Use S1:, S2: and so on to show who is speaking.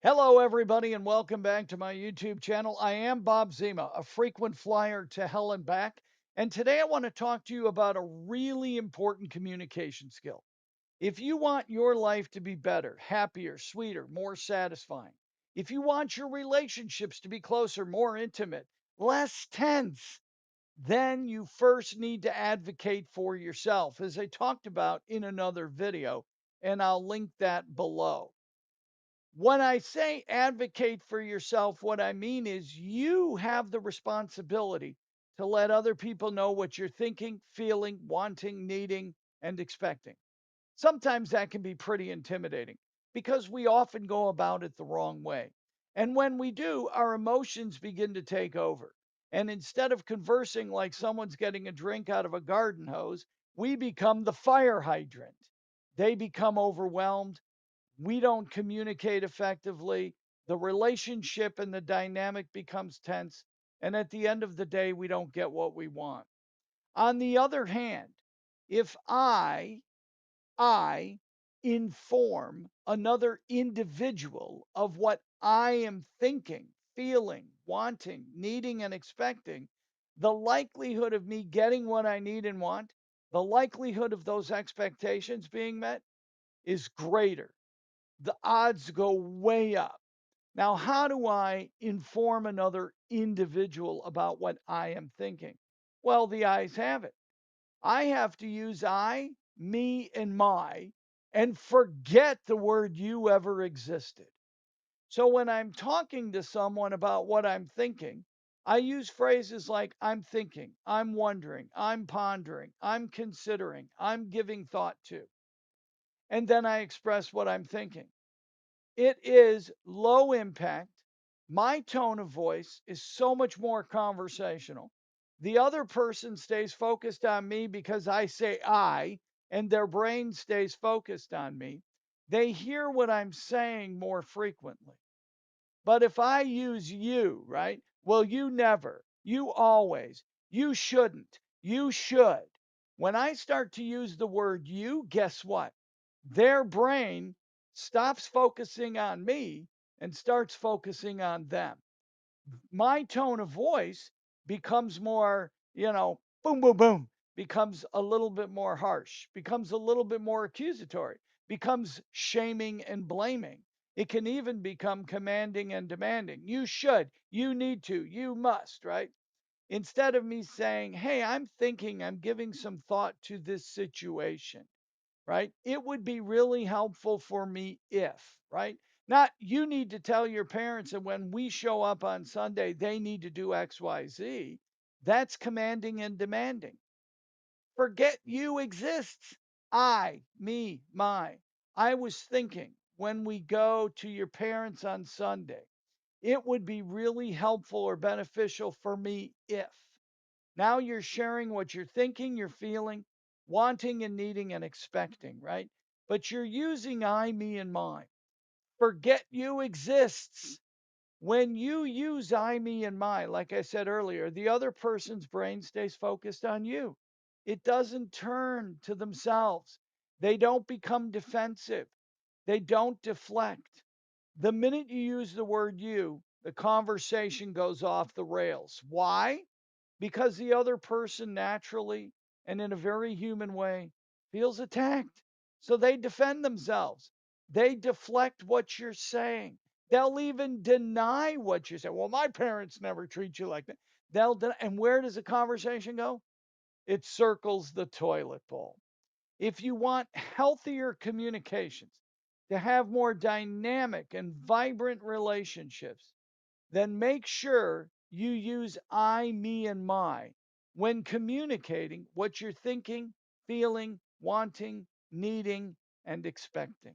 S1: Hello, everybody, and welcome back to my YouTube channel. I am Bob Zima, a frequent flyer to hell and back. And today I want to talk to you about a really important communication skill. If you want your life to be better, happier, sweeter, more satisfying, if you want your relationships to be closer, more intimate, less tense, then you first need to advocate for yourself, as I talked about in another video, and I'll link that below. When I say advocate for yourself, what I mean is you have the responsibility to let other people know what you're thinking, feeling, wanting, needing, and expecting. Sometimes that can be pretty intimidating because we often go about it the wrong way. And when we do, our emotions begin to take over. And instead of conversing like someone's getting a drink out of a garden hose, we become the fire hydrant. They become overwhelmed, we don't communicate effectively, the relationship and the dynamic becomes tense, and at the end of the day, we don't get what we want. On the other hand, if I inform another individual of what I am thinking, feeling, wanting, needing, and expecting, the likelihood of me getting what I need and want, the likelihood of those expectations being met is greater. The odds go way up. Now, how do I inform another individual about what I am thinking? Well, the eyes have it. I have to use I, me, and my, and forget the word you ever existed. So when I'm talking to someone about what I'm thinking, I use phrases like I'm thinking, I'm wondering, I'm pondering, I'm considering, I'm giving thought to. And then I express what I'm thinking. It is low impact. My tone of voice is so much more conversational. The other person stays focused on me because I say I, and their brain stays focused on me. They hear what I'm saying more frequently. But if I use you, right? Well, you never, you always, you shouldn't, you should. When I start to use the word you, guess what? Their brain stops focusing on me and starts focusing on them. My tone of voice becomes more, boom, boom, boom, becomes a little bit more harsh, becomes a little bit more accusatory, becomes shaming and blaming. It can even become commanding and demanding. You should, you need to, you must, right? Instead of me saying, hey, I'm thinking, I'm giving some thought to this situation, right? It would be really helpful for me if, right? Not you need to tell your parents and when we show up on Sunday, they need to do XYZ. That's commanding and demanding. Forget you exists. I, me, my. I was thinking when we go to your parents on Sunday, it would be really helpful or beneficial for me if. Now you're sharing what you're thinking, you're feeling, wanting and needing and expecting, right? But you're using I, me, and mine. Forget you exists. When you use I, me, and my, like I said earlier, the other person's brain stays focused on you. It doesn't turn to themselves. They don't become defensive. They don't deflect. The minute you use the word you, the conversation goes off the rails. Why? Because the other person naturally and in a very human way feels attacked. So they defend themselves. They deflect what you're saying. They'll even deny what you say. Well, my parents never treat you like that. And where does the conversation go? It circles the toilet bowl. If you want healthier communications, to have more dynamic and vibrant relationships, then make sure you use I, me, and my when communicating what you're thinking, feeling, wanting, needing, and expecting.